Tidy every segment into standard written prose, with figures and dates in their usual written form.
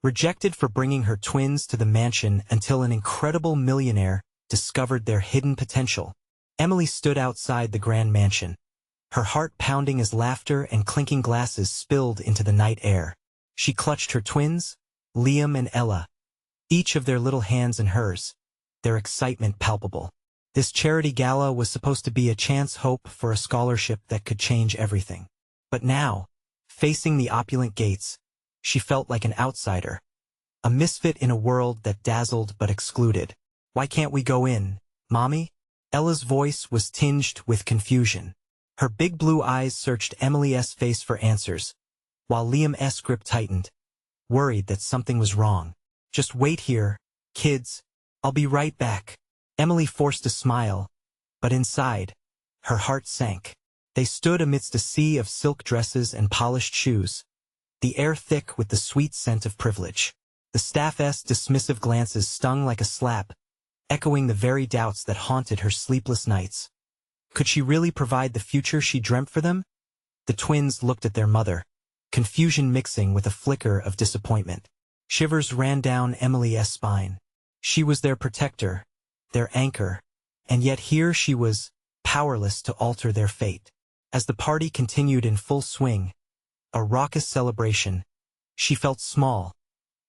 rejected for bringing her twins to the mansion until an incredible millionaire discovered their hidden potential. Emily stood outside the grand mansion, her heart pounding as laughter and clinking glasses spilled into the night air. She clutched her twins, Liam and Ella, each of their little hands in hers, their excitement palpable. This charity gala was supposed to be a chance hope for a scholarship that could change everything. But now, facing the opulent gates, she felt like an outsider, a misfit in a world that dazzled but excluded. "Why can't we go in, Mommy?" Ella's voice was tinged with confusion. Her big blue eyes searched Emily's face for answers, while Liam's grip tightened, worried that something was wrong. "Just wait here, kids. I'll be right back." Emily forced a smile, but inside, her heart sank. They stood amidst a sea of silk dresses and polished shoes, the air thick with the sweet scent of privilege. The staff's dismissive glances stung like a slap, echoing the very doubts that haunted her sleepless nights. Could she really provide the future she dreamt for them? The twins looked at their mother, confusion mixing with a flicker of disappointment. Shivers ran down Emily's spine. She was their protector, their anchor, and yet here she was, powerless to alter their fate. As the party continued in full swing, a raucous celebration, she felt small,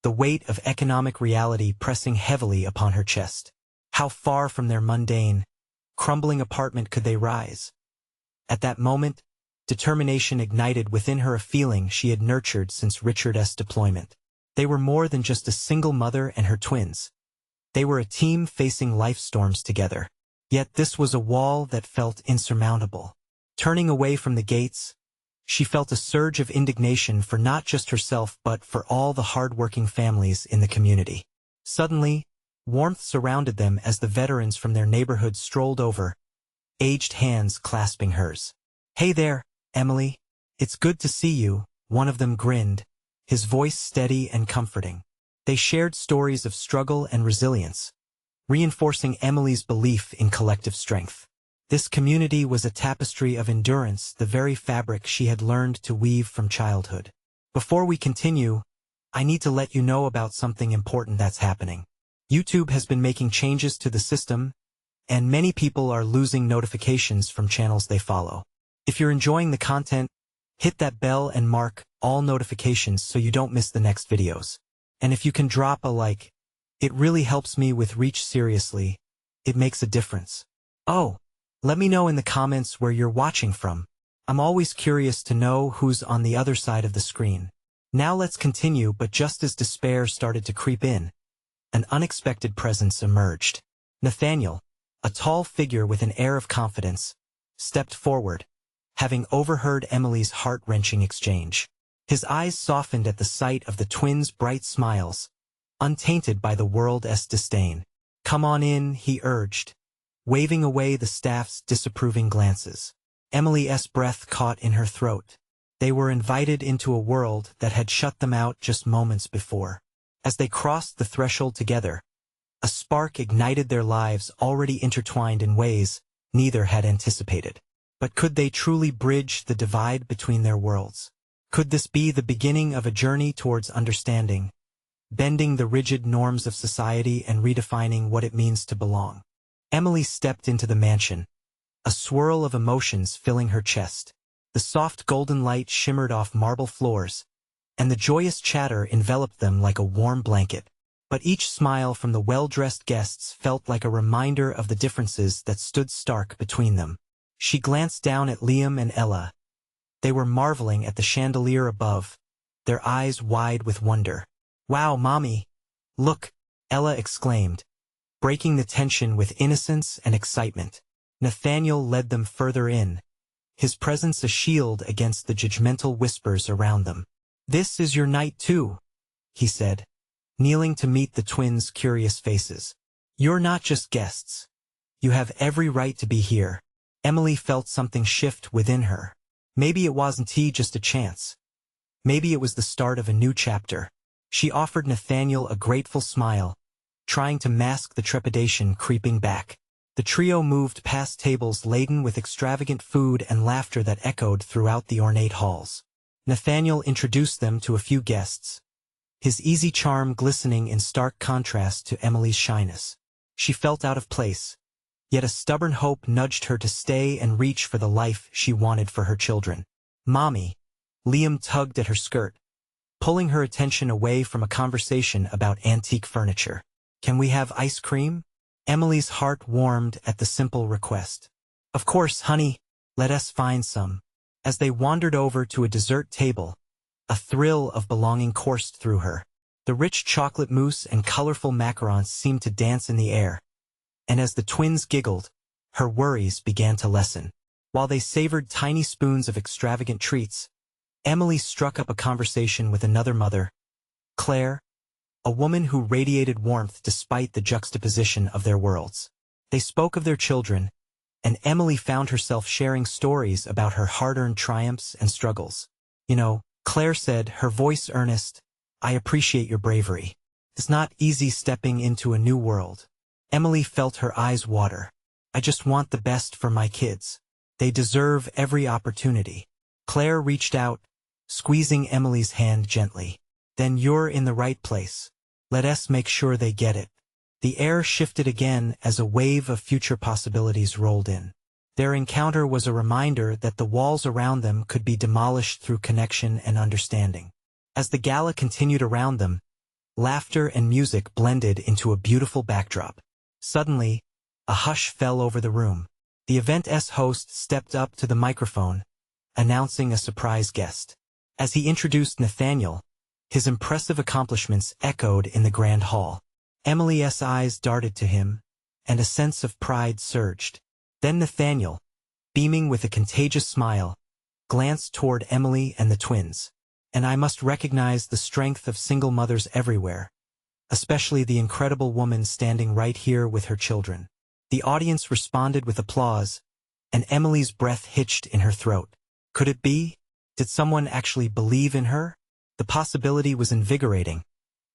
the weight of economic reality pressing heavily upon her chest. How far from their mundane, crumbling apartment could they rise? At that moment, determination ignited within her a feeling she had nurtured since Richard's deployment. They were more than just a single mother and her twins. They were a team facing life storms together. Yet this was a wall that felt insurmountable. Turning away from the gates, she felt a surge of indignation for not just herself but for all the hard-working families in the community. Suddenly, warmth surrounded them as the veterans from their neighborhood strolled over, aged hands clasping hers. "Hey there, Emily. It's good to see you," one of them grinned, his voice steady and comforting. They shared stories of struggle and resilience, reinforcing Emily's belief in collective strength. This community was a tapestry of endurance, the very fabric she had learned to weave from childhood. Before we continue, I need to let you know about something important that's happening. YouTube has been making changes to the system, and many people are losing notifications from channels they follow. If you're enjoying the content, hit that bell and mark all notifications so you don't miss the next videos. And if you can drop a like, it really helps me with reach. Seriously, it makes a difference. Oh, let me know in the comments where you're watching from. I'm always curious to know who's on the other side of the screen. Now let's continue, but just as despair started to creep in, an unexpected presence emerged. Nathaniel, a tall figure with an air of confidence, stepped forward, having overheard Emily's heart-wrenching exchange. His eyes softened at the sight of the twins' bright smiles, untainted by the world's disdain. "Come on in," he urged, waving away the staff's disapproving glances. Emily's breath caught in her throat. They were invited into a world that had shut them out just moments before. As they crossed the threshold together, a spark ignited their lives already intertwined in ways neither had anticipated. But could they truly bridge the divide between their worlds? Could this be the beginning of a journey towards understanding, bending the rigid norms of society and redefining what it means to belong? Emily stepped into the mansion, a swirl of emotions filling her chest. The soft golden light shimmered off marble floors, and the joyous chatter enveloped them like a warm blanket. But each smile from the well-dressed guests felt like a reminder of the differences that stood stark between them. She glanced down at Liam and Ella. They were marveling at the chandelier above, their eyes wide with wonder. "Wow, Mommy! Look!" Ella exclaimed, breaking the tension with innocence and excitement. Nathaniel led them further in, his presence a shield against the judgmental whispers around them. "This is your night too," he said, kneeling to meet the twins' curious faces. "You're not just guests. You have every right to be here." Emily felt something shift within her. Maybe it wasn't just a chance. Maybe it was the start of a new chapter. She offered Nathaniel a grateful smile, trying to mask the trepidation creeping back. The trio moved past tables laden with extravagant food and laughter that echoed throughout the ornate halls. Nathaniel introduced them to a few guests, his easy charm glistening in stark contrast to Emily's shyness. She felt out of place, yet a stubborn hope nudged her to stay and reach for the life she wanted for her children. "Mommy," Liam tugged at her skirt, pulling her attention away from a conversation about antique furniture. "Can we have ice cream?" Emily's heart warmed at the simple request. "Of course, honey, let us find some." As they wandered over to a dessert table, a thrill of belonging coursed through her. The rich chocolate mousse and colorful macarons seemed to dance in the air, and as the twins giggled, her worries began to lessen. While they savored tiny spoons of extravagant treats, Emily struck up a conversation with another mother, Claire, a woman who radiated warmth despite the juxtaposition of their worlds. They spoke of their children, and Emily found herself sharing stories about her hard-earned triumphs and struggles. "You know," Claire said, her voice earnest, "I appreciate your bravery. It's not easy stepping into a new world." Emily felt her eyes water. "I just want the best for my kids. They deserve every opportunity." Claire reached out, squeezing Emily's hand gently. "Then you're in the right place. Let us make sure they get it." The air shifted again as a wave of future possibilities rolled in. Their encounter was a reminder that the walls around them could be demolished through connection and understanding. As the gala continued around them, laughter and music blended into a beautiful backdrop. Suddenly, a hush fell over the room. The event's host stepped up to the microphone, announcing a surprise guest. As he introduced Nathaniel, his impressive accomplishments echoed in the grand hall. Emily's eyes darted to him, and a sense of pride surged. Then Nathaniel, beaming with a contagious smile, glanced toward Emily and the twins. "And I must recognize the strength of single mothers everywhere, especially the incredible woman standing right here with her children." The audience responded with applause, and Emily's breath hitched in her throat. Could it be? Did someone actually believe in her? The possibility was invigorating,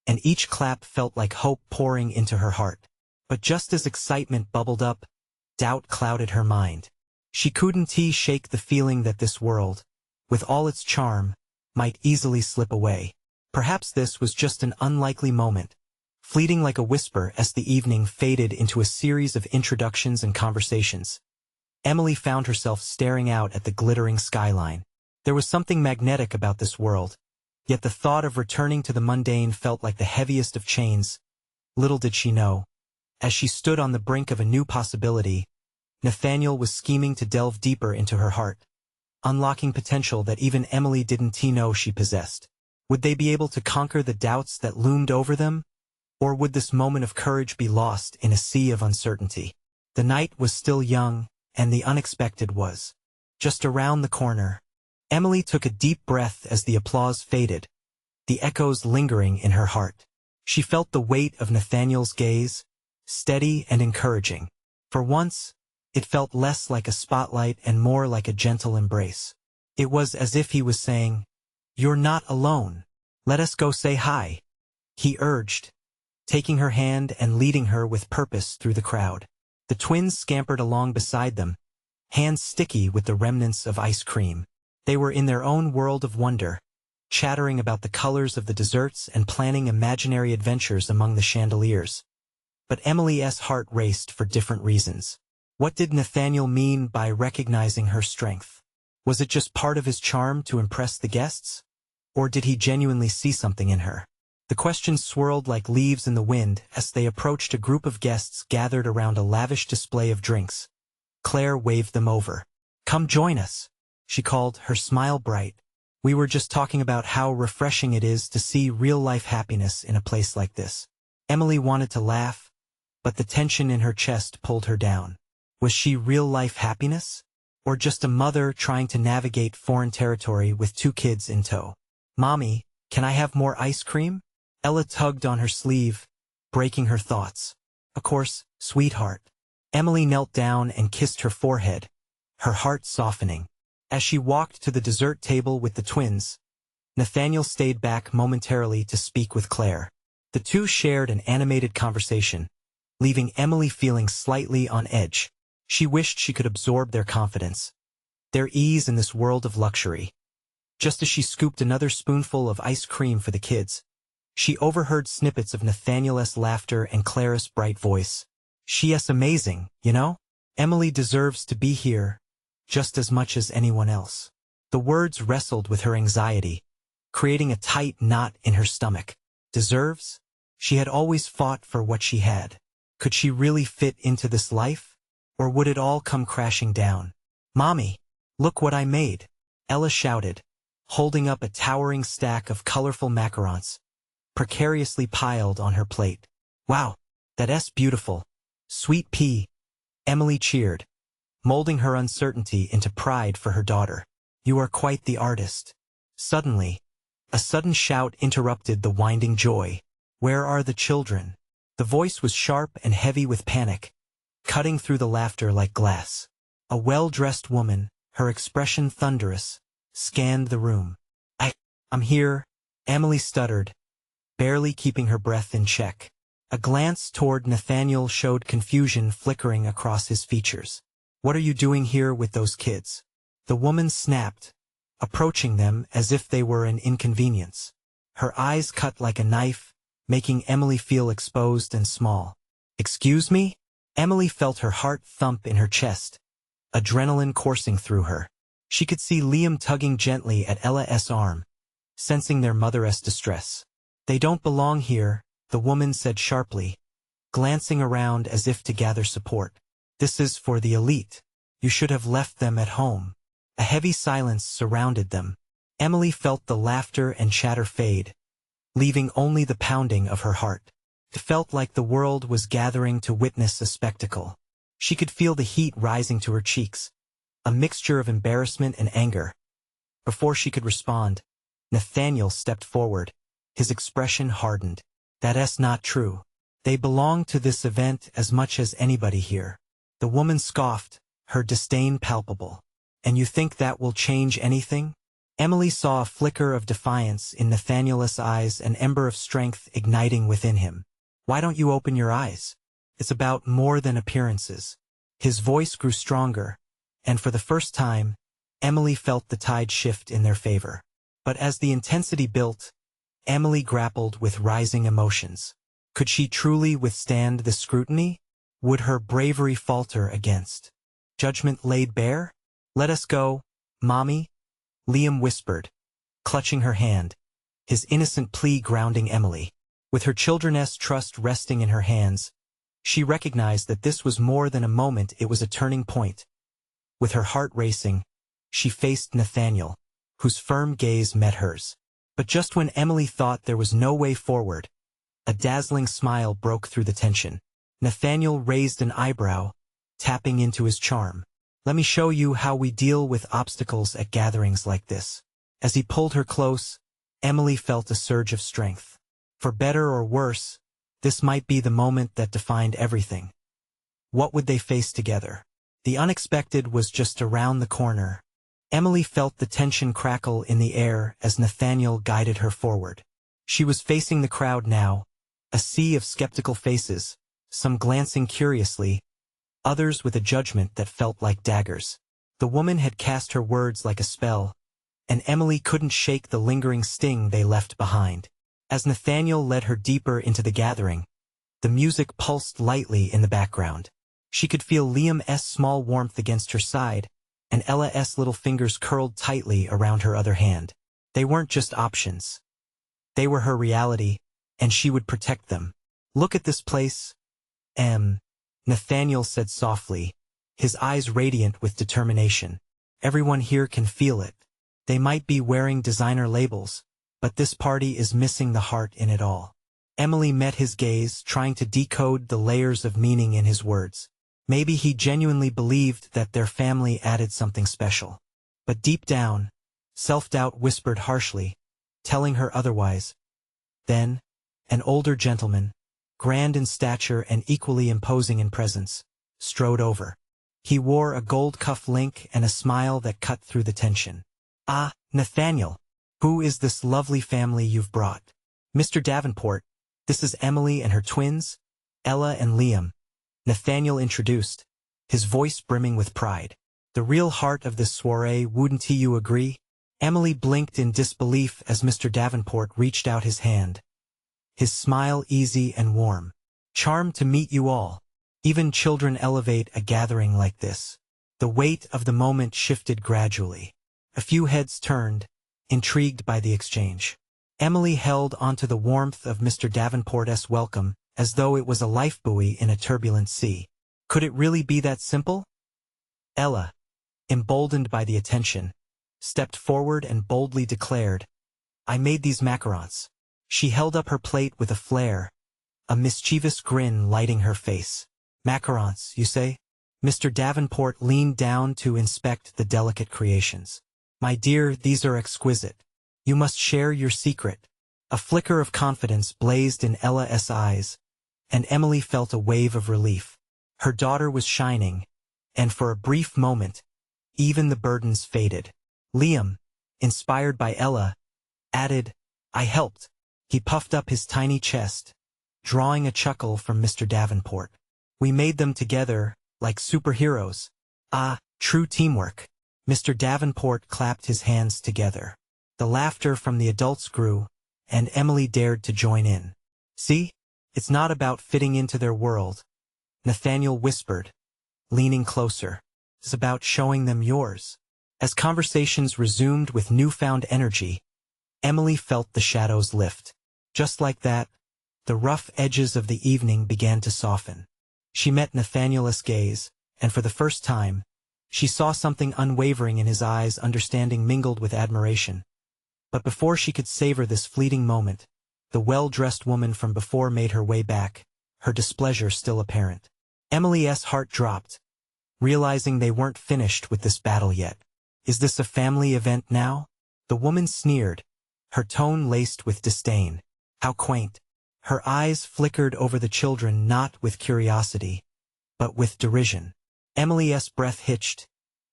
and each clap felt like hope pouring into her heart. But just as excitement bubbled up, doubt clouded her mind. She couldn't shake the feeling that this world, with all its charm, might easily slip away. Perhaps this was just an unlikely moment, fleeting like a whisper as the evening faded into a series of introductions and conversations. Emily found herself staring out at the glittering skyline. There was something magnetic about this world, yet the thought of returning to the mundane felt like the heaviest of chains. Little did she know, as she stood on the brink of a new possibility, Nathaniel was scheming to delve deeper into her heart, unlocking potential that even Emily didn't know she possessed. Would they be able to conquer the doubts that loomed over them? Or would this moment of courage be lost in a sea of uncertainty? The night was still young, and the unexpected was just around the corner. Emily took a deep breath as the applause faded, the echoes lingering in her heart. She felt the weight of Nathaniel's gaze, steady and encouraging. For once, it felt less like a spotlight and more like a gentle embrace. It was as if he was saying, "You're not alone. Let us go say hi," he urged, taking her hand and leading her with purpose through the crowd. The twins scampered along beside them, hands sticky with the remnants of ice cream. They were in their own world of wonder, chattering about the colors of the desserts and planning imaginary adventures among the chandeliers. But Emily's heart raced for different reasons. What did Nathaniel mean by recognizing her strength? Was it just part of his charm to impress the guests? Or did he genuinely see something in her? The questions swirled like leaves in the wind as they approached a group of guests gathered around a lavish display of drinks. Claire waved them over. "Come join us," she called, her smile bright. "We were just talking about how refreshing it is to see real-life happiness in a place like this." Emily wanted to laugh, but the tension in her chest pulled her down. Was she real-life happiness? Or just a mother trying to navigate foreign territory with 2 kids in tow? "Mommy, can I have more ice cream?" Ella tugged on her sleeve, breaking her thoughts. "Of course, sweetheart." Emily knelt down and kissed her forehead, her heart softening. As she walked to the dessert table with the twins, Nathaniel stayed back momentarily to speak with Claire. The two shared an animated conversation, leaving Emily feeling slightly on edge. She wished she could absorb their confidence, their ease in this world of luxury. Just as she scooped another spoonful of ice cream for the kids, She overheard snippets of Nathaniel's laughter and Clara's bright voice. She is amazing, you know? Emily deserves to be here, just as much as anyone else. The words wrestled with her anxiety, creating a tight knot in her stomach. Deserves? She had always fought for what she had. Could she really fit into this life? Or would it all come crashing down? Mommy, look what I made, Ella shouted, holding up a towering stack of colorful macarons, precariously piled on her plate. Wow, that's beautiful. Sweet pea, Emily cheered, molding her uncertainty into pride for her daughter. You are quite the artist. Suddenly, a sudden shout interrupted the winding joy. Where are the children? The voice was sharp and heavy with panic, cutting through the laughter like glass. A well-dressed woman, her expression thunderous, scanned the room. I'm here, Emily stuttered, barely keeping her breath in check. A glance toward Nathaniel showed confusion flickering across his features. What are you doing here with those kids? The woman snapped, approaching them as if they were an inconvenience. Her eyes cut like a knife, making Emily feel exposed and small. Excuse me? Emily felt her heart thump in her chest, adrenaline coursing through her. She could see Liam tugging gently at Ella's arm, sensing their mother's distress. They don't belong here, the woman said sharply, glancing around as if to gather support. This is for the elite. You should have left them at home. A heavy silence surrounded them. Emily felt the laughter and chatter fade, leaving only the pounding of her heart. It felt like the world was gathering to witness a spectacle. She could feel the heat rising to her cheeks, a mixture of embarrassment and anger. Before she could respond, Nathaniel stepped forward, his expression hardened. That's not true. They belong to this event as much as anybody here. The woman scoffed, her disdain palpable. And you think that will change anything? Emily saw a flicker of defiance in Nathaniel's eyes, an ember of strength igniting within him. Why don't you open your eyes? It's about more than appearances. His voice grew stronger, and for the first time, Emily felt the tide shift in their favor. But as the intensity built, Emily grappled with rising emotions. Could she truly withstand the scrutiny? Would her bravery falter against judgment laid bare? Let us go, Mommy, Liam whispered, clutching her hand, his innocent plea grounding Emily. With her children's trust resting in her hands, she recognized that this was more than a moment, it was a turning point. With her heart racing, she faced Nathaniel, whose firm gaze met hers. But just when Emily thought there was no way forward, a dazzling smile broke through the tension. Nathaniel raised an eyebrow, tapping into his charm. Let me show you how we deal with obstacles at gatherings like this. As he pulled her close, Emily felt a surge of strength. For better or worse, this might be the moment that defined everything. What would they face together? The unexpected was just around the corner. Emily felt the tension crackle in the air as Nathaniel guided her forward. She was facing the crowd now, a sea of skeptical faces, some glancing curiously, others with a judgment that felt like daggers. The woman had cast her words like a spell, and Emily couldn't shake the lingering sting they left behind. As Nathaniel led her deeper into the gathering, the music pulsed lightly in the background. She could feel Liam's small warmth against her side, and Ella's little fingers curled tightly around her other hand. They weren't just options. They were her reality, and she would protect them. Look at this place, Nathaniel said softly, his eyes radiant with determination. Everyone here can feel it. They might be wearing designer labels, but this party is missing the heart in it all. Emily met his gaze, trying to decode the layers of meaning in his words. Maybe he genuinely believed that their family added something special. But deep down, self-doubt whispered harshly, telling her otherwise. Then, an older gentleman, grand in stature and equally imposing in presence, strode over. He wore a gold cuff link and a smile that cut through the tension. Ah, Nathaniel, who is this lovely family you've brought? Mr. Davenport, this is Emily and her twins, Ella and Liam, Nathaniel introduced, his voice brimming with pride. The real heart of this soiree, wouldn't you agree? Emily blinked in disbelief as Mr. Davenport reached out his hand, his smile easy and warm. Charmed to meet you all. Even children elevate a gathering like this. The weight of the moment shifted gradually. A few heads turned, intrigued by the exchange. Emily held onto the warmth of Mr. Davenport's welcome, as though it was a lifebuoy in a turbulent sea. Could it really be that simple? Ella, emboldened by the attention, stepped forward and boldly declared, "I made these macarons." She held up her plate with a flare, a mischievous grin lighting her face. "Macarons, you say?" Mr. Davenport leaned down to inspect the delicate creations. "My dear, these are exquisite. You must share your secret." A flicker of confidence blazed in Ella's eyes, and Emily felt a wave of relief. Her daughter was shining, and for a brief moment, even the burdens faded. Liam, inspired by Ella, added, "I helped." He puffed up his tiny chest, drawing a chuckle from Mr. Davenport. "We made them together, like superheroes." "Ah, true teamwork." Mr. Davenport clapped his hands together. The laughter from the adults grew, and Emily dared to join in. "See? It's not about fitting into their world," Nathaniel whispered, leaning closer. "It's about showing them yours." As conversations resumed with newfound energy, Emily felt the shadows lift. Just like that, the rough edges of the evening began to soften. She met Nathaniel's gaze, and for the first time, she saw something unwavering in his eyes, understanding mingled with admiration. But before she could savor this fleeting moment, the well-dressed woman from before made her way back, her displeasure still apparent. Emily's heart dropped, realizing they weren't finished with this battle yet. "Is this a family event now?" The woman sneered, her tone laced with disdain. How quaint. Her eyes flickered over the children, not with curiosity, but with derision. Emily's breath hitched,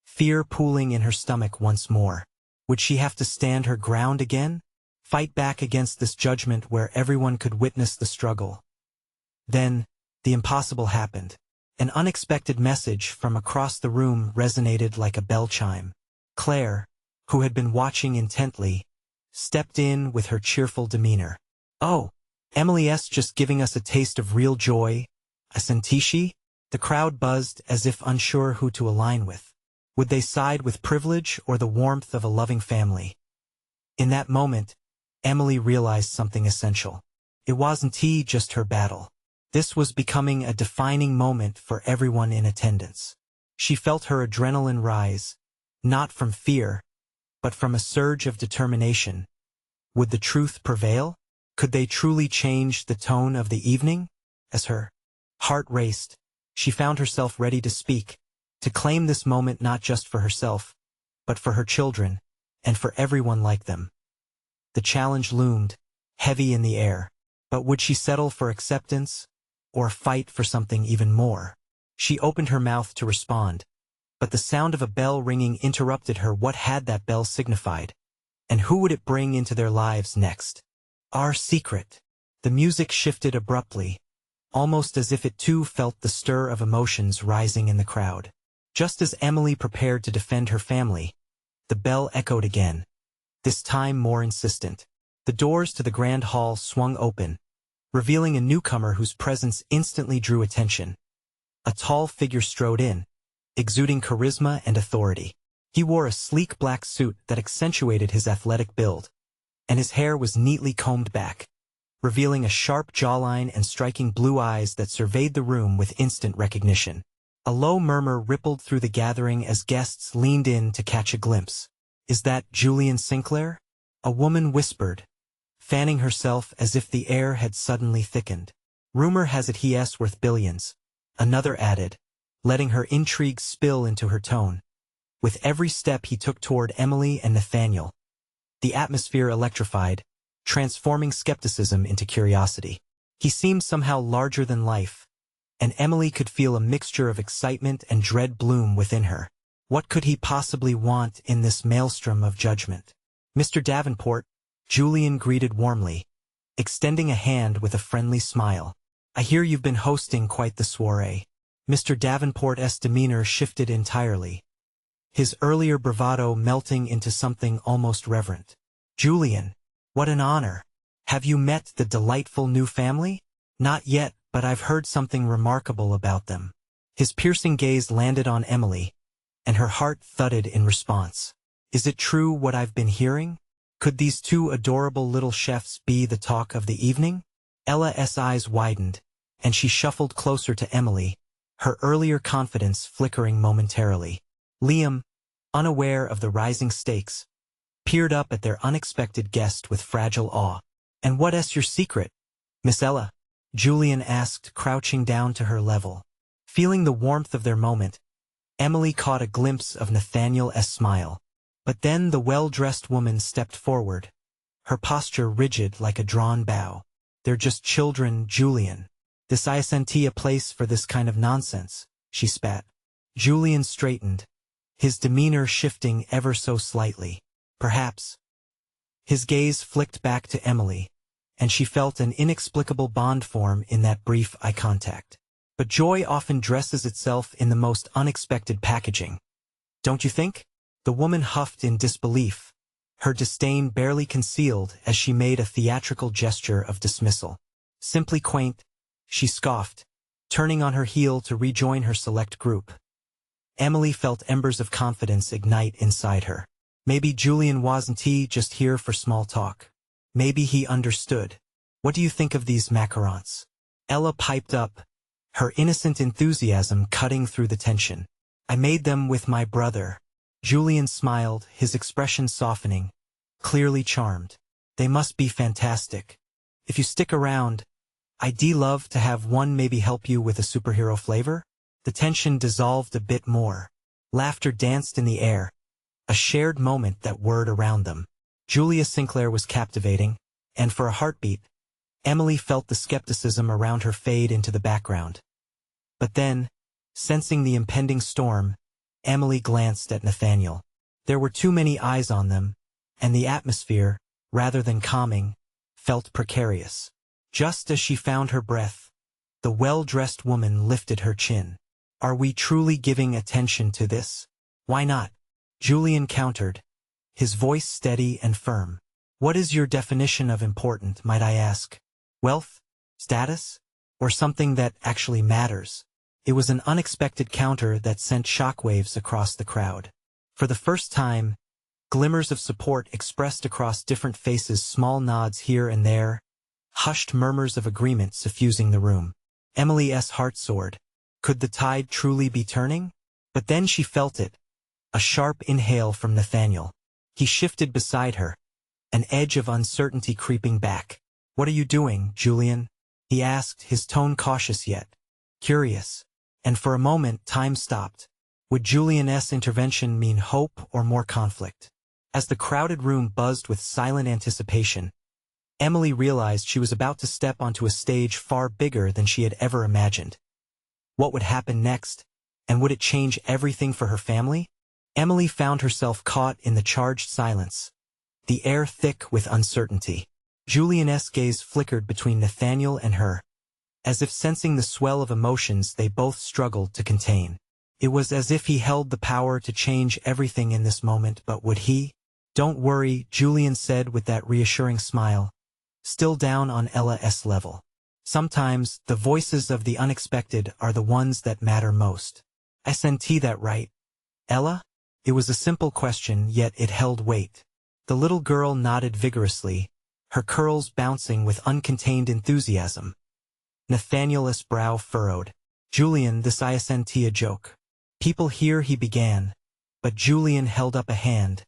fear pooling in her stomach once more. Would she have to stand her ground again? Fight back against this judgment where everyone could witness the struggle? Then, the impossible happened. An unexpected message from across the room resonated like a bell chime. Claire, who had been watching intently, stepped in with her cheerful demeanor. "Oh, Emily's just giving us a taste of real joy, isn't she?" The crowd buzzed as if unsure who to align with. Would they side with privilege or the warmth of a loving family? In that moment, Emily realized something essential. It wasn't just her battle. This was becoming a defining moment for everyone in attendance. She felt her adrenaline rise, not from fear, but from a surge of determination. Would the truth prevail? Could they truly change the tone of the evening? As her heart raced, she found herself ready to speak, to claim this moment not just for herself, but for her children, and for everyone like them. The challenge loomed, heavy in the air. But would she settle for acceptance, or fight for something even more? She opened her mouth to respond, but the sound of a bell ringing interrupted her. What had that bell signified? And who would it bring into their lives next? Our secret. The music shifted abruptly, almost as if it too felt the stir of emotions rising in the crowd. Just as Emily prepared to defend her family, the bell echoed again, this time more insistent. The doors to the grand hall swung open, revealing a newcomer whose presence instantly drew attention. A tall figure strode in, exuding charisma and authority. He wore a sleek black suit that accentuated his athletic build, and his hair was neatly combed back, revealing a sharp jawline and striking blue eyes that surveyed the room with instant recognition. A low murmur rippled through the gathering as guests leaned in to catch a glimpse. "Is that Julian Sinclair?" a woman whispered, fanning herself as if the air had suddenly thickened. "Rumor has it he's worth billions," another added, letting her intrigue spill into her tone. With every step he took toward Emily and Nathaniel, the atmosphere electrified, transforming skepticism into curiosity. He seemed somehow larger than life, and Emily could feel a mixture of excitement and dread bloom within her. What could he possibly want in this maelstrom of judgment? "Mr. Davenport," Julian greeted warmly, extending a hand with a friendly smile. "I hear you've been hosting quite the soiree." Mr. Davenport's demeanor shifted entirely, his earlier bravado melting into something almost reverent. "Julian, what an honor. Have you met the delightful new family? Not yet, but I've heard something remarkable about them. His piercing gaze landed on Emily, and her heart thudded in response. Is it true what I've been hearing? Could these two adorable little chefs be the talk of the evening? Ella's eyes widened, and she shuffled closer to Emily, her earlier confidence flickering momentarily. Liam, unaware of the rising stakes, peered up at their unexpected guest with fragile awe. And what's your secret, Miss Ella? Julian asked, crouching down to her level. Feeling the warmth of their moment, Emily caught a glimpse of Nathaniel's smile. But then the well-dressed woman stepped forward, her posture rigid like a drawn bow. They're just children, Julian. This isn't a place for this kind of nonsense, she spat. Julian straightened, his demeanor shifting ever so slightly. Perhaps. His gaze flicked back to Emily, and she felt an inexplicable bond form in that brief eye contact. But joy often dresses itself in the most unexpected packaging. Don't you think? The woman huffed in disbelief, her disdain barely concealed as she made a theatrical gesture of dismissal. Simply quaint, she scoffed, turning on her heel to rejoin her select group. Emily felt embers of confidence ignite inside her. Maybe Julian wasn't just here for small talk. Maybe he understood. What do you think of these macarons? Ella piped up, her innocent enthusiasm cutting through the tension. I made them with my brother. Julian smiled, his expression softening, clearly charmed. They must be fantastic. If you stick around, I'd love to have one maybe help you with a superhero flavor. The tension dissolved a bit more. Laughter danced in the air, a shared moment that whirred around them. Julia Sinclair was captivating, and for a heartbeat, Emily felt the skepticism around her fade into the background. But then, sensing the impending storm, Emily glanced at Nathaniel. There were too many eyes on them, and the atmosphere, rather than calming, felt precarious. Just as she found her breath, the well-dressed woman lifted her chin. Are we truly giving attention to this? Why not? Julian countered, his voice steady and firm. What is your definition of important, might I ask? Wealth? Status? Or something that actually matters? It was an unexpected counter that sent shockwaves across the crowd. For the first time, glimmers of support expressed across different faces, small nods here and there, hushed murmurs of agreement suffusing the room. Emily's heart soared. Could the tide truly be turning? But then she felt it, a sharp inhale from Nathaniel. He shifted beside her, an edge of uncertainty creeping back. What are you doing, Julian? He asked, his tone cautious yet curious. And for a moment time stopped. Would Julian's intervention mean hope or more conflict? As the crowded room buzzed with silent anticipation, Emily realized she was about to step onto a stage far bigger than she had ever imagined. What would happen next? And would it change everything for her family? Emily found herself caught in the charged silence, the air thick with uncertainty. Julian's gaze flickered between Nathaniel and her, as if sensing the swell of emotions they both struggled to contain. It was as if he held the power to change everything in this moment, but would he? Don't worry, Julian said with that reassuring smile, still down on Ella's level. Sometimes, the voices of the unexpected are the ones that matter most. Isn't that right, Ella? It was a simple question, yet it held weight. The little girl nodded vigorously, her curls bouncing with uncontained enthusiasm. Nathaniel's brow furrowed. Julian, this isn't a joke. People here, he began, but Julian held up a hand,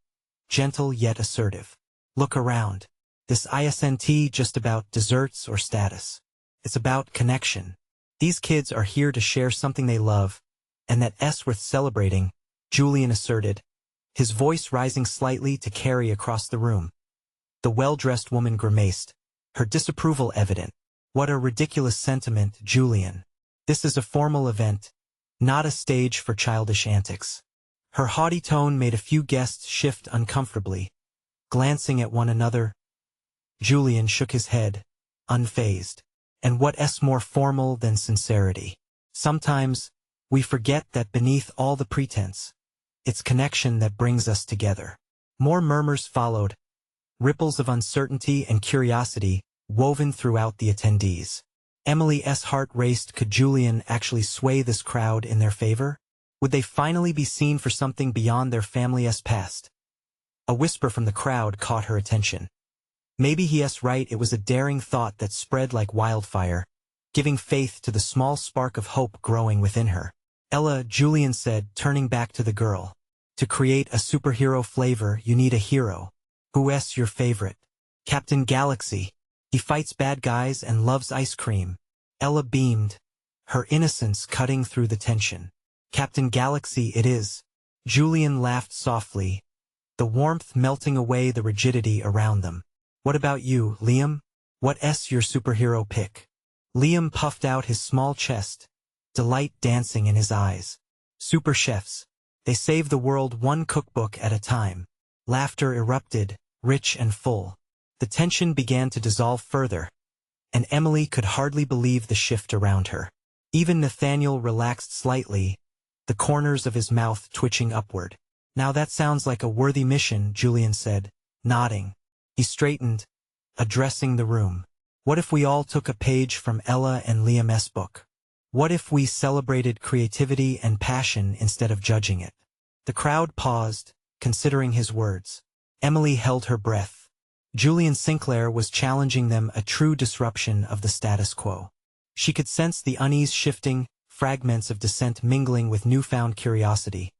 gentle yet assertive. Look around. This isn't just about desserts or status. It's about connection. These kids are here to share something they love, and that's worth celebrating, Julian asserted, his voice rising slightly to carry across the room. The well-dressed woman grimaced, her disapproval evident. What a ridiculous sentiment, Julian. This is a formal event, not a stage for childish antics. Her haughty tone made a few guests shift uncomfortably, glancing at one another. Julian shook his head, unfazed. And what's more formal than sincerity? Sometimes, we forget that beneath all the pretense, it's connection that brings us together. More murmurs followed, ripples of uncertainty and curiosity woven throughout the attendees. Emily's heart raced. Could Julian actually sway this crowd in their favor? Would they finally be seen for something beyond their family's past? A whisper from the crowd caught her attention. Maybe he's right. It was a daring thought that spread like wildfire, giving faith to the small spark of hope growing within her. Ella, Julian said, turning back to the girl. To create a superhero flavor, you need a hero. Who's your favorite? Captain Galaxy. He fights bad guys and loves ice cream. Ella beamed, her innocence cutting through the tension. Captain Galaxy it is. Julian laughed softly, the warmth melting away the rigidity around them. What about you, Liam? What's your superhero pick? Liam puffed out his small chest, delight dancing in his eyes. Super chefs. They save the world one cookbook at a time. Laughter erupted, rich and full. The tension began to dissolve further, and Emily could hardly believe the shift around her. Even Nathaniel relaxed slightly, the corners of his mouth twitching upward. Now that sounds like a worthy mission, Julian said, nodding. He straightened, addressing the room. What if we all took a page from Ella and Liam's book? What if we celebrated creativity and passion instead of judging it? The crowd paused, considering his words. Emily held her breath. Julian Sinclair was challenging them, a true disruption of the status quo. She could sense the unease shifting, fragments of dissent mingling with newfound curiosity.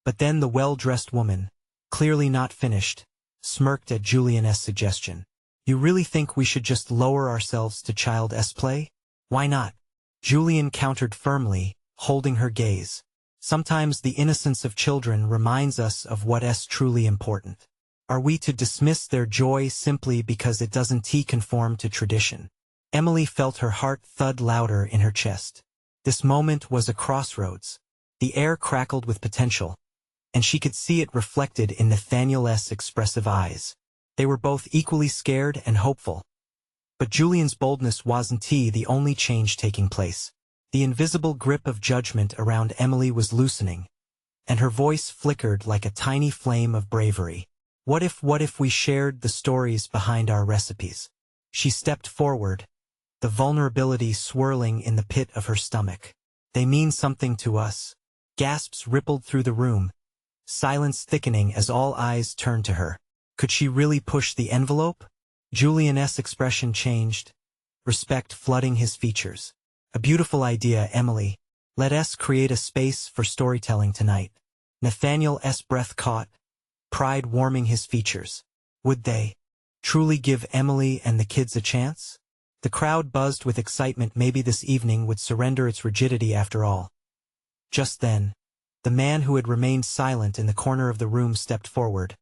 But then the well-dressed woman, clearly not finished, smirked at Julian's suggestion. You really think we should just lower ourselves to child's play? Why not? Julian countered firmly, holding her gaze. Sometimes the innocence of children reminds us of what's truly important. Are we to dismiss their joy simply because it doesn't conform to tradition? Emily felt her heart thud louder in her chest. This moment was a crossroads. The air crackled with potential, and she could see it reflected in Nathaniel's expressive eyes. They were both equally scared and hopeful. But Julian's boldness wasn't the only change taking place. The invisible grip of judgment around Emily was loosening, and her voice flickered like a tiny flame of bravery. What if we shared the stories behind our recipes? She stepped forward, the vulnerability swirling in the pit of her stomach. They mean something to us. Gasps rippled through the room, silence thickening as all eyes turned to her. Could she really push the envelope? Julian's expression changed, respect flooding his features. A beautiful idea, Emily. Let us create a space for storytelling tonight. Nathaniel's breath caught, pride warming his features. Would they truly give Emily and the kids a chance? The crowd buzzed with excitement. Maybe this evening would surrender its rigidity after all. Just then, the man who had remained silent in the corner of the room stepped forward,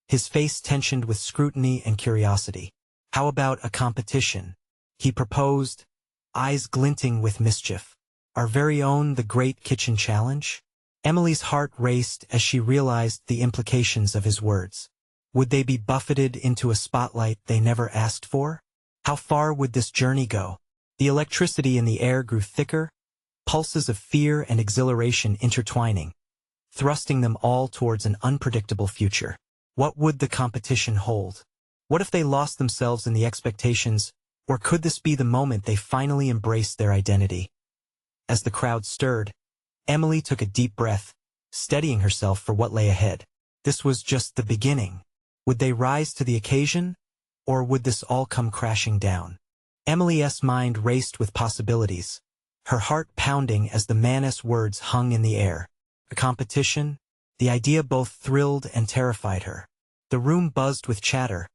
his face tensioned with scrutiny and curiosity. How about a competition? He proposed, eyes glinting with mischief. Our very own The Great Kitchen Challenge? Emily's heart raced as she realized the implications of his words. Would they be buffeted into a spotlight they never asked for? How far would this journey go? The electricity in the air grew thicker, pulses of fear and exhilaration intertwining, thrusting them all towards an unpredictable future. What would the competition hold? What if they lost themselves in the expectations, or could this be the moment they finally embraced their identity? As the crowd stirred, Emily took a deep breath, steadying herself for what lay ahead. This was just the beginning. Would they rise to the occasion, or would this all come crashing down? Emily's mind raced with possibilities, her heart pounding as the man's words hung in the air. A competition? The idea both thrilled and terrified her. The room buzzed with chatter,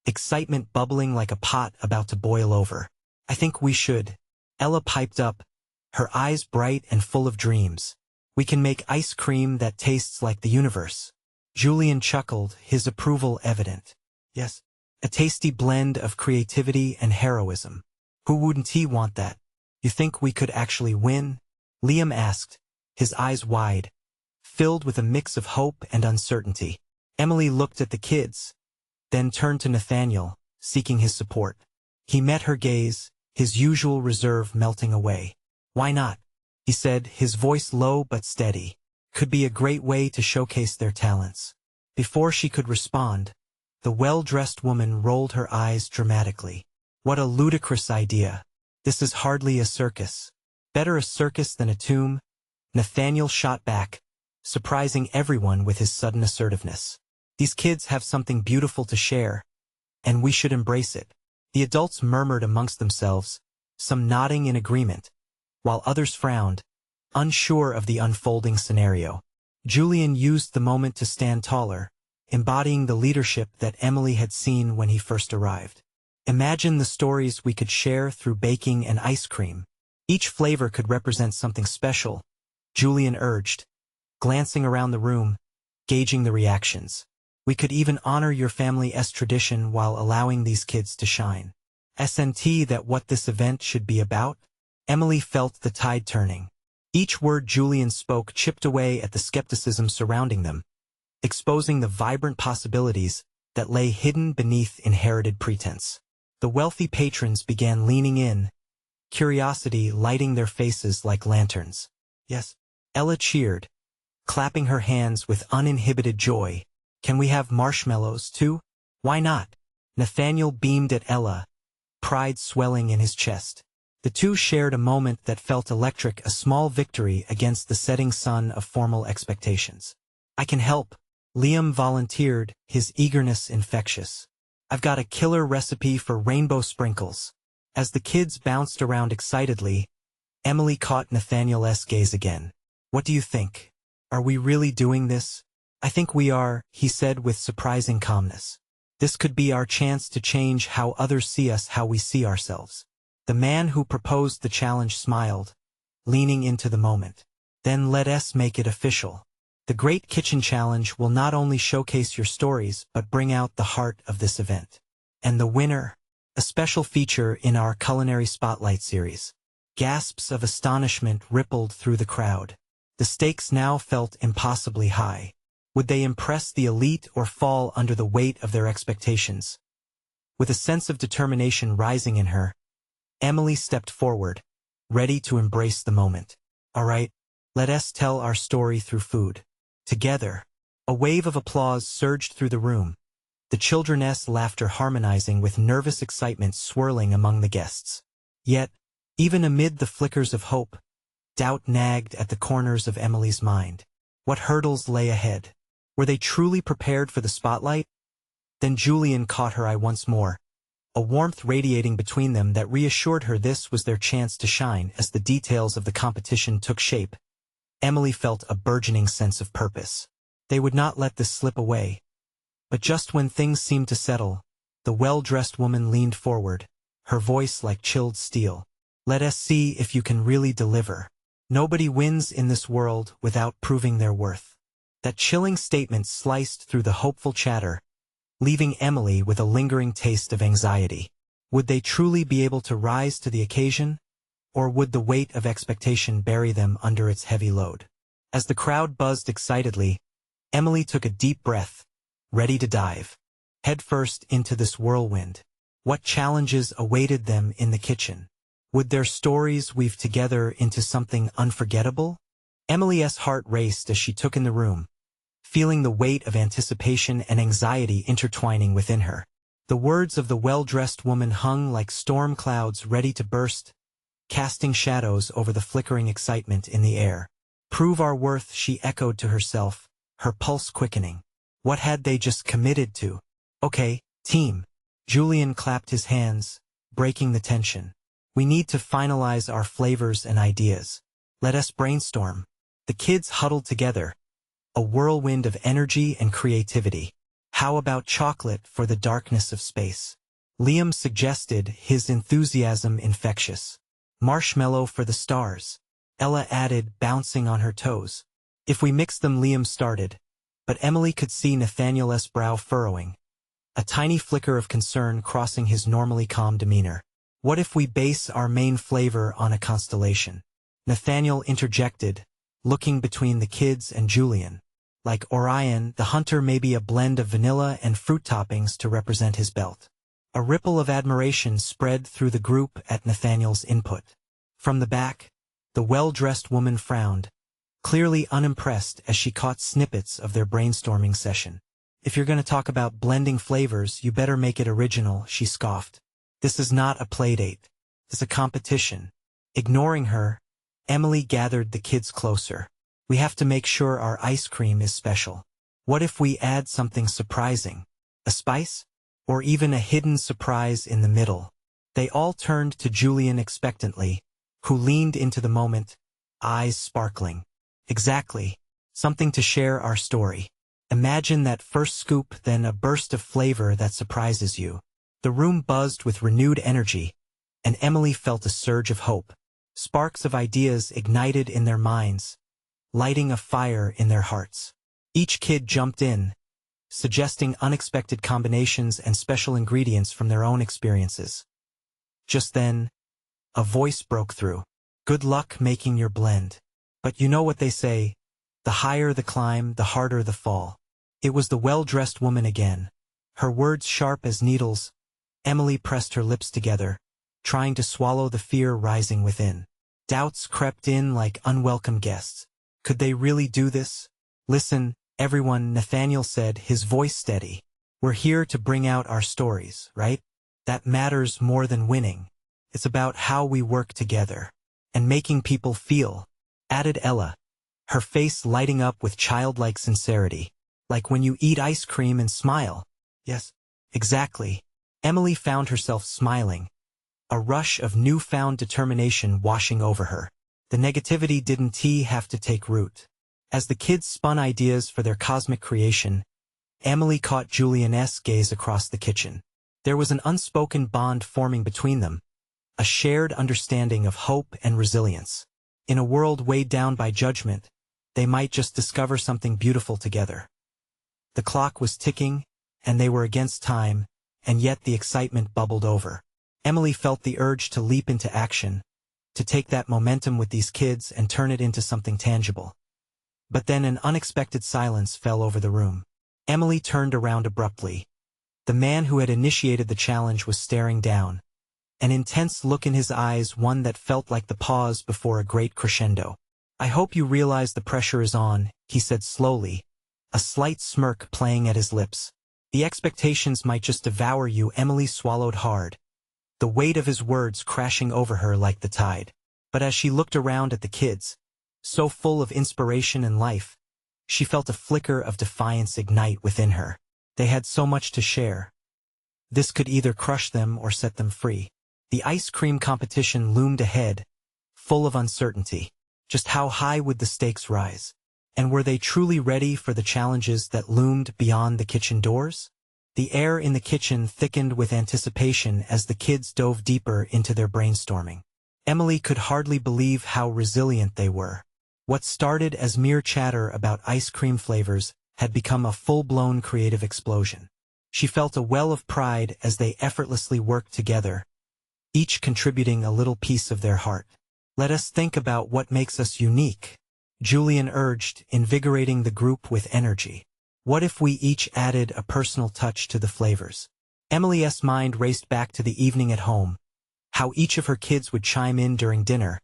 excitement bubbling like a pot about to boil over. I think we should. Ella piped up, her eyes bright and full of dreams. We can make ice cream that tastes like the universe. Julian chuckled, his approval evident. Yes. A tasty blend of creativity and heroism. Who wouldn't want that? You think we could actually win? Liam asked, his eyes wide, filled with a mix of hope and uncertainty. Emily looked at the kids, then turned to Nathaniel, seeking his support. He met her gaze, his usual reserve melting away. Why not? He said, his voice low but steady. Could be a great way to showcase their talents. Before she could respond, the well-dressed woman rolled her eyes dramatically. What a ludicrous idea. This is hardly a circus. Better a circus than a tomb, Nathaniel shot back, surprising everyone with his sudden assertiveness. These kids have something beautiful to share, and we should embrace it. The adults murmured amongst themselves, some nodding in agreement, while others frowned, unsure of the unfolding scenario. Julian used the moment to stand taller, embodying the leadership that Emily had seen when he first arrived. Imagine the stories we could share through baking and ice cream. Each flavor could represent something special, Julian urged, glancing around the room, gauging the reactions. We could even honor your family's tradition while allowing these kids to shine. Isn't that what this event should be about? Emily felt the tide turning. Each word Julian spoke chipped away at the skepticism surrounding them, exposing the vibrant possibilities that lay hidden beneath inherited pretense. The wealthy patrons began leaning in, curiosity lighting their faces like lanterns. Yes, Ella cheered, clapping her hands with uninhibited joy. Can we have marshmallows too? Why not? Nathaniel beamed at Ella, pride swelling in his chest. The two shared a moment that felt electric, a small victory against the setting sun of formal expectations. I can help, Liam volunteered, his eagerness infectious. I've got a killer recipe for rainbow sprinkles. As the kids bounced around excitedly, Emily caught Nathaniel's gaze again. What do you think? Are we really doing this? I think we are, he said with surprising calmness. This could be our chance to change how others see us, how we see ourselves. The man who proposed the challenge smiled, leaning into the moment. Then let us make it official. The Great Kitchen Challenge will not only showcase your stories but bring out the heart of this event. And the winner, a special feature in our Culinary Spotlight series. Gasps of astonishment rippled through the crowd. The stakes now felt impossibly high. Would they impress the elite or fall under the weight of their expectations? With a sense of determination rising in her, Emily stepped forward, ready to embrace the moment. All right, let us tell our story through food. Together, a wave of applause surged through the room, the children's laughter harmonizing with nervous excitement swirling among the guests. Yet, even amid the flickers of hope, doubt nagged at the corners of Emily's mind. What hurdles lay ahead? Were they truly prepared for the spotlight? Then Julian caught her eye once more, a warmth radiating between them that reassured her this was their chance to shine. As the details of the competition took shape, Emily felt a burgeoning sense of purpose. They would not let this slip away. But just when things seemed to settle, the well-dressed woman leaned forward, her voice like chilled steel. Let us see if you can really deliver. Nobody wins in this world without proving their worth. That chilling statement sliced through the hopeful chatter, leaving Emily with a lingering taste of anxiety. Would they truly be able to rise to the occasion? Or would the weight of expectation bury them under its heavy load? As the crowd buzzed excitedly, Emily took a deep breath, ready to dive headfirst into this whirlwind. What challenges awaited them in the kitchen? Would their stories weave together into something unforgettable? Emily's heart raced as she took in the room, feeling the weight of anticipation and anxiety intertwining within her. The words of the well-dressed woman hung like storm clouds ready to burst, casting shadows over the flickering excitement in the air. Prove our worth, she echoed to herself, her pulse quickening. What had they just committed to? Okay, team. Julian clapped his hands, breaking the tension. We need to finalize our flavors and ideas. Let us brainstorm. The kids huddled together, a whirlwind of energy and creativity. How about chocolate for the darkness of space? Liam suggested, his enthusiasm infectious. Marshmallow for the stars, Ella added, bouncing on her toes. If we mix them, Liam started, but Emily could see Nathaniel's brow furrowing, a tiny flicker of concern crossing his normally calm demeanor. What if we base our main flavor on a constellation? Nathaniel interjected, looking between the kids and Julian. Like Orion, the hunter, may be a blend of vanilla and fruit toppings to represent his belt. A ripple of admiration spread through the group at Nathaniel's input. From the back, the well-dressed woman frowned, clearly unimpressed as she caught snippets of their brainstorming session. If you're going to talk about blending flavors, you better make it original, she scoffed. This is not a playdate. It's a competition. Ignoring her, Emily gathered the kids closer. We have to make sure our ice cream is special. What if we add something surprising? A spice? Or even a hidden surprise in the middle? They all turned to Julian expectantly, who leaned into the moment, eyes sparkling. Exactly. Something to share our story. Imagine that first scoop, then a burst of flavor that surprises you. The room buzzed with renewed energy, and Emily felt a surge of hope. Sparks of ideas ignited in their minds, lighting a fire in their hearts. Each kid jumped in, suggesting unexpected combinations and special ingredients from their own experiences. Just then, a voice broke through. Good luck making your blend. But you know what they say, the higher the climb, the harder the fall. It was the well-dressed woman again. Her words sharp as needles. Emily pressed her lips together, trying to swallow the fear rising within. Doubts crept in like unwelcome guests. Could they really do this? Listen, everyone, Nathaniel said, his voice steady. We're here to bring out our stories, right? That matters more than winning. It's about how we work together. And making people feel, added Ella, her face lighting up with childlike sincerity. Like when you eat ice cream and smile. Yes, exactly. Emily found herself smiling, a rush of newfound determination washing over her. The negativity didn't have to take root. As the kids spun ideas for their cosmic creation, Emily caught Julian's gaze across the kitchen. There was an unspoken bond forming between them, a shared understanding of hope and resilience. In a world weighed down by judgment, they might just discover something beautiful together. The clock was ticking, and they were against time, and yet the excitement bubbled over. Emily felt the urge to leap into action, to take that momentum with these kids and turn it into something tangible. But then an unexpected silence fell over the room. Emily turned around abruptly. The man who had initiated the challenge was staring down, an intense look in his eyes, one that felt like the pause before a great crescendo. I hope you realize the pressure is on, he said slowly, a slight smirk playing at his lips. The expectations might just devour you. Emily swallowed hard, the weight of his words crashing over her like the tide. But as she looked around at the kids, so full of inspiration and life, she felt a flicker of defiance ignite within her. They had so much to share. This could either crush them or set them free. The ice cream competition loomed ahead, full of uncertainty. Just how high would the stakes rise? And were they truly ready for the challenges that loomed beyond the kitchen doors? The air in the kitchen thickened with anticipation as the kids dove deeper into their brainstorming. Emily could hardly believe how resilient they were. What started as mere chatter about ice cream flavors had become a full-blown creative explosion. She felt a well of pride as they effortlessly worked together, each contributing a little piece of their heart. Let us think about what makes us unique, Julian urged, invigorating the group with energy. What if we each added a personal touch to the flavors? Emily's mind raced back to the evening at home, how each of her kids would chime in during dinner,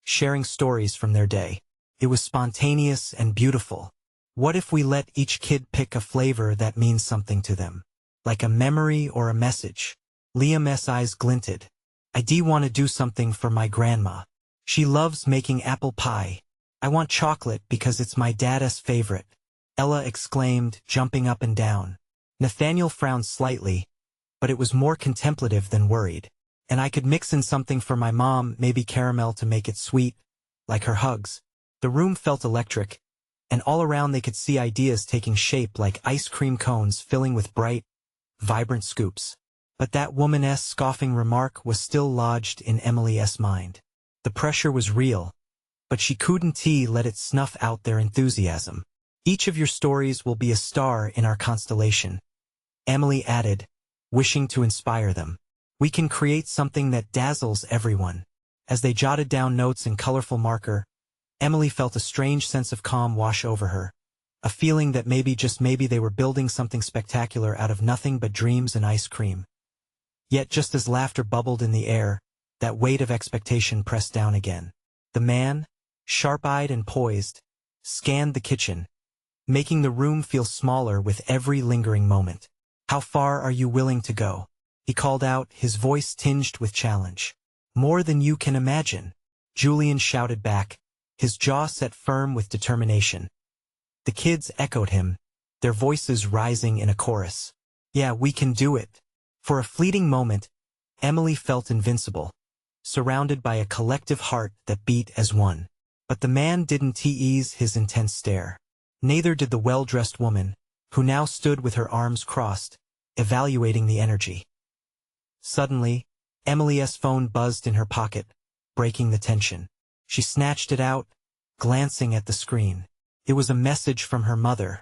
sharing stories from their day. It was spontaneous and beautiful. What if we let each kid pick a flavor that means something to them? Like a memory or a message? Liam's eyes glinted. I do want to do something for my grandma. She loves making apple pie. I want chocolate because it's my dad's favorite. Ella exclaimed, jumping up and down. Nathaniel frowned slightly, but it was more contemplative than worried. And I could mix in something for my mom, maybe caramel to make it sweet, like her hugs. The room felt electric, and all around they could see ideas taking shape like ice cream cones filling with bright, vibrant scoops. But that woman's scoffing remark was still lodged in Emily's mind. The pressure was real, but she couldn't let it snuff out their enthusiasm. Each of your stories will be a star in our constellation, Emily added, wishing to inspire them. We can create something that dazzles everyone. As they jotted down notes in colorful marker, Emily felt a strange sense of calm wash over her, a feeling that maybe, just maybe, they were building something spectacular out of nothing but dreams and ice cream. Yet just as laughter bubbled in the air, that weight of expectation pressed down again. The man, sharp-eyed and poised, scanned the kitchen, making the room feel smaller with every lingering moment. How far are you willing to go? he called out, his voice tinged with challenge. More than you can imagine, Julian shouted back, his jaw set firm with determination. The kids echoed him, their voices rising in a chorus. Yeah, we can do it. For a fleeting moment, Emily felt invincible, surrounded by a collective heart that beat as one. But the man didn't tease his intense stare. Neither did the well-dressed woman, who now stood with her arms crossed, evaluating the energy. Suddenly, Emily's phone buzzed in her pocket, breaking the tension. She snatched it out, glancing at the screen. It was a message from her mother.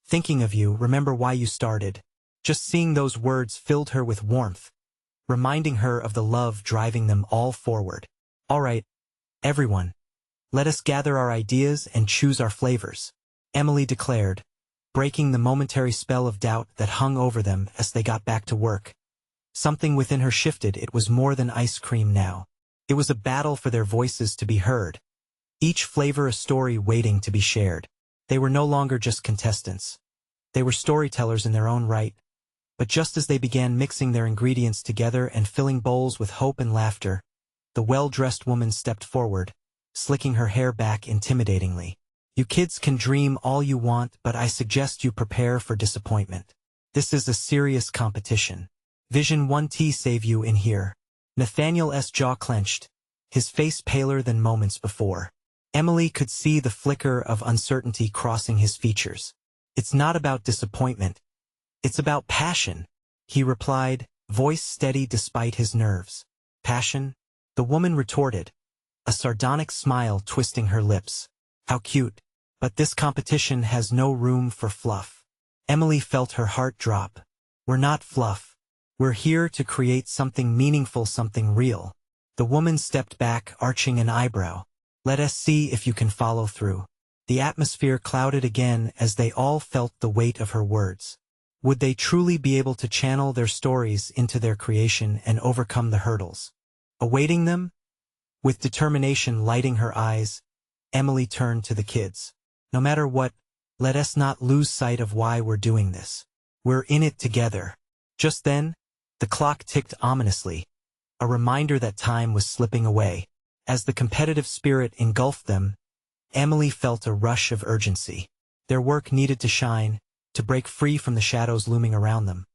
Thinking of you, remember why you started. Just seeing those words filled her with warmth, reminding her of the love driving them all forward. All right, everyone, let us gather our ideas and choose our flavors, Emily declared, breaking the momentary spell of doubt that hung over them as they got back to work. Something within her shifted. It was more than ice cream now. It was a battle for their voices to be heard. Each flavor a story waiting to be shared. They were no longer just contestants. They were storytellers in their own right. But just as they began mixing their ingredients together and filling bowls with hope and laughter, the well-dressed woman stepped forward, slicking her hair back intimidatingly. You kids can dream all you want, but I suggest you prepare for disappointment. This is a serious competition. Vision 1T save you in here. Nathaniel's jaw clenched, his face paler than moments before. Emily could see the flicker of uncertainty crossing his features. It's not about disappointment. It's about passion, he replied, voice steady despite his nerves. Passion? The woman retorted, a sardonic smile twisting her lips. How cute. But this competition has no room for fluff. Emily felt her heart drop. We're not fluff. We're here to create something meaningful, something real. The woman stepped back, arching an eyebrow. Let us see if you can follow through. The atmosphere clouded again as they all felt the weight of her words. Would they truly be able to channel their stories into their creation and overcome the hurdles awaiting them? With determination lighting her eyes, Emily turned to the kids. No matter what, let us not lose sight of why we're doing this. We're in it together. Just then, the clock ticked ominously, a reminder that time was slipping away. As the competitive spirit engulfed them, Emily felt a rush of urgency. Their work needed to shine, to break free from the shadows looming around them.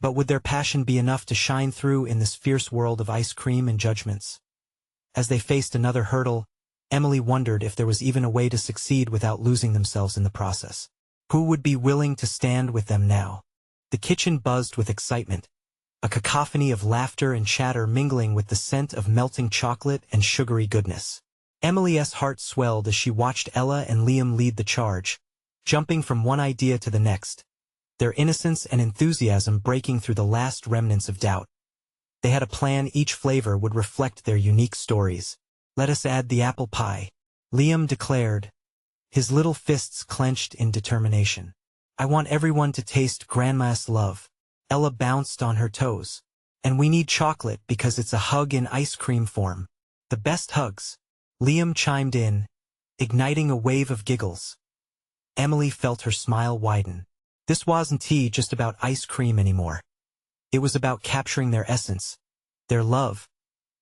But would their passion be enough to shine through in this fierce world of ice cream and judgments? As they faced another hurdle, Emily wondered if there was even a way to succeed without losing themselves in the process. Who would be willing to stand with them now? The kitchen buzzed with excitement, a cacophony of laughter and chatter mingling with the scent of melting chocolate and sugary goodness. Emily's heart swelled as she watched Ella and Liam lead the charge, jumping from one idea to the next, their innocence and enthusiasm breaking through the last remnants of doubt. They had a plan. Each flavor would reflect their unique stories. Let us add the apple pie, Liam declared, his little fists clenched in determination. I want everyone to taste Grandma's love. Ella bounced on her toes. And we need chocolate because it's a hug in ice cream form. The best hugs. Liam chimed in, igniting a wave of giggles. Emily felt her smile widen. This wasn't just about ice cream anymore. It was about capturing their essence, their love,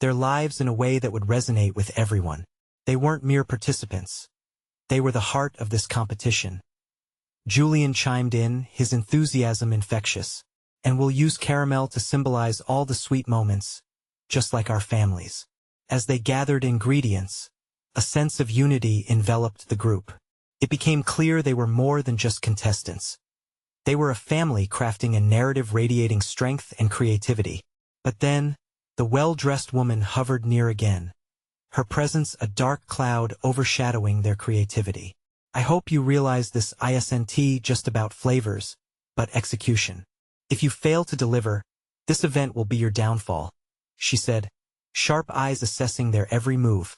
their lives in a way that would resonate with everyone. They weren't mere participants. They were the heart of this competition. Julian chimed in, his enthusiasm infectious. And we'll use caramel to symbolize all the sweet moments, just like our families. As they gathered ingredients, a sense of unity enveloped the group. It became clear they were more than just contestants. They were a family crafting a narrative radiating strength and creativity. But then, the well-dressed woman hovered near again, her presence a dark cloud overshadowing their creativity. I hope you realize this isn't just about flavors, but execution. If you fail to deliver, this event will be your downfall, she said, sharp eyes assessing their every move.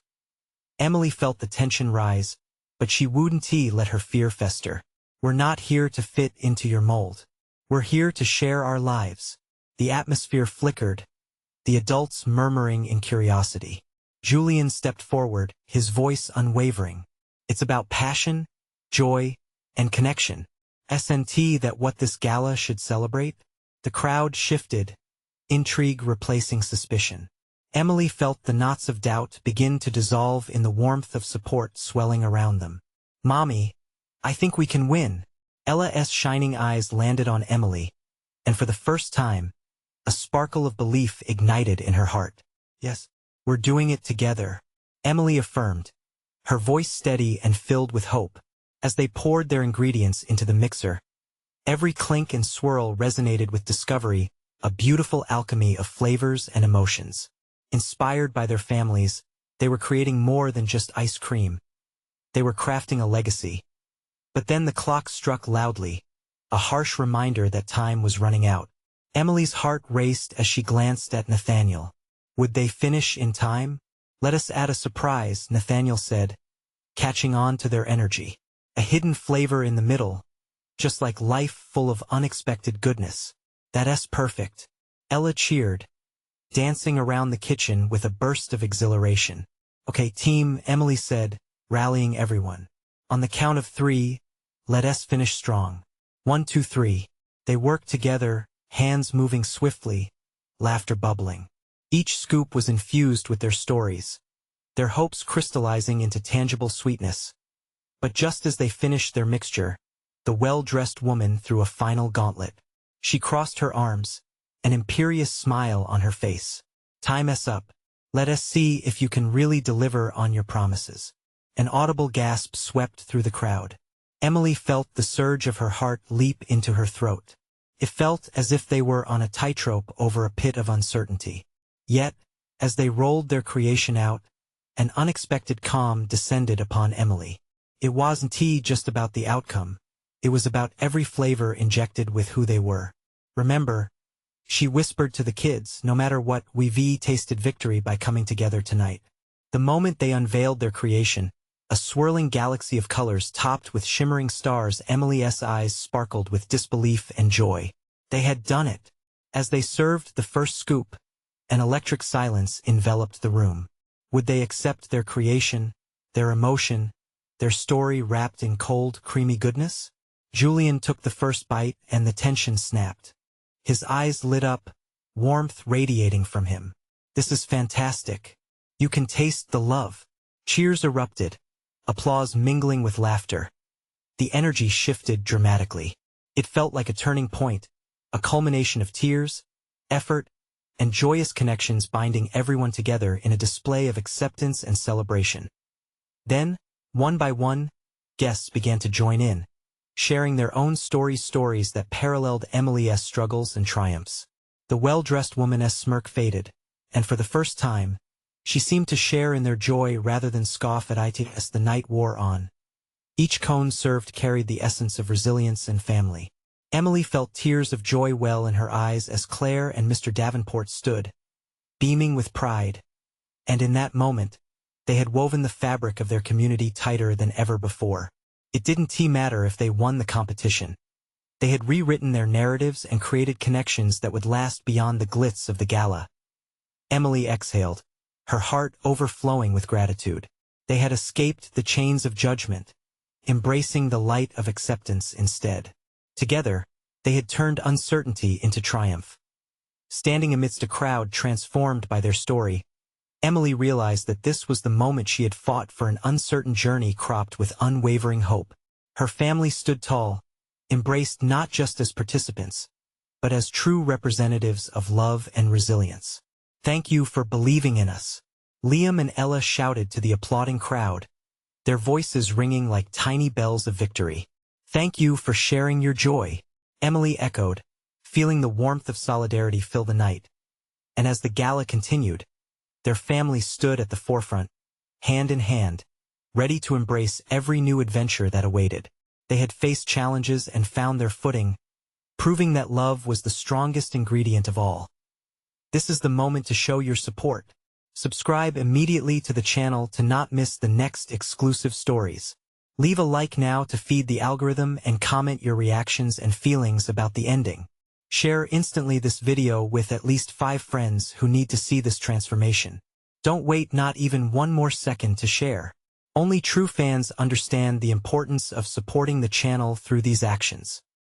Emily felt the tension rise, but she wouldn't let her fear fester. We're not here to fit into your mold. We're here to share our lives. The atmosphere flickered, the adults murmuring in curiosity. Julian stepped forward, his voice unwavering. It's about passion, joy, and connection. That what this gala should celebrate? The crowd shifted, intrigue replacing suspicion. Emily felt the knots of doubt begin to dissolve in the warmth of support swelling around them. "Mommy, I think we can win." Ella's shining eyes landed on Emily, and for the first time, a sparkle of belief ignited in her heart. "Yes, we're doing it together," Emily affirmed, her voice steady and filled with hope. As they poured their ingredients into the mixer, every clink and swirl resonated with discovery, a beautiful alchemy of flavors and emotions. Inspired by their families, they were creating more than just ice cream. They were crafting a legacy. But then the clock struck loudly, a harsh reminder that time was running out. Emily's heart raced as she glanced at Nathaniel. Would they finish in time? "Let us add a surprise," Nathaniel said, catching on to their energy. "A hidden flavor in the middle, just like life full of unexpected goodness." "That's perfect," Ella cheered, dancing around the kitchen with a burst of exhilaration. "Okay, team," Emily said, rallying everyone. "On the count of 3, let us finish strong. 1, 2, 3. They worked together, hands moving swiftly, laughter bubbling. Each scoop was infused with their stories, their hopes crystallizing into tangible sweetness. But just as they finished their mixture, the well-dressed woman threw a final gauntlet. She crossed her arms, an imperious smile on her face. "Time's up. Let us see if you can really deliver on your promises." An audible gasp swept through the crowd. Emily felt the surge of her heart leap into her throat. It felt as if they were on a tightrope over a pit of uncertainty. Yet, as they rolled their creation out, an unexpected calm descended upon Emily. It wasn't just about the outcome. It was about every flavor injected with who they were. "Remember," she whispered to the kids, "no matter what, we've tasted victory by coming together tonight." The moment they unveiled their creation, a swirling galaxy of colors topped with shimmering stars, Emily's eyes sparkled with disbelief and joy. They had done it. As they served the first scoop, an electric silence enveloped the room. Would they accept their creation, their emotion, their story wrapped in cold, creamy goodness? Julian took the first bite and the tension snapped. His eyes lit up, warmth radiating from him. "This is fantastic. You can taste the love." Cheers erupted, applause mingling with laughter. The energy shifted dramatically. It felt like a turning point, a culmination of tears, effort, and joyous connections binding everyone together in a display of acceptance and celebration. Then, one by one, guests began to join in, sharing their own stories that paralleled Emily's struggles and triumphs. The well-dressed woman's smirk faded, and for the first time, she seemed to share in their joy rather than scoff at it as the night wore on. Each cone served carried the essence of resilience and family. Emily felt tears of joy well in her eyes as Claire and Mr. Davenport stood, beaming with pride. And in that moment, they had woven the fabric of their community tighter than ever before. It didn't matter if they won the competition. They had rewritten their narratives and created connections that would last beyond the glitz of the gala. Emily exhaled, her heart overflowing with gratitude. They had escaped the chains of judgment, embracing the light of acceptance instead. Together, they had turned uncertainty into triumph. Standing amidst a crowd transformed by their story, Emily realized that this was the moment she had fought for, an uncertain journey cropped with unwavering hope. Her family stood tall, embraced not just as participants, but as true representatives of love and resilience. "Thank you for believing in us," Liam and Ella shouted to the applauding crowd, their voices ringing like tiny bells of victory. "Thank you for sharing your joy," Emily echoed, feeling the warmth of solidarity fill the night. And as the gala continued, their family stood at the forefront, hand in hand, ready to embrace every new adventure that awaited. They had faced challenges and found their footing, proving that love was the strongest ingredient of all. This is the moment to show your support. Subscribe immediately to the channel to not miss the next exclusive stories. Leave a like now to feed the algorithm and comment your reactions and feelings about the ending. Share instantly this video with at least 5 friends who need to see this transformation. Don't wait not even one more second to share. Only true fans understand the importance of supporting the channel through these actions.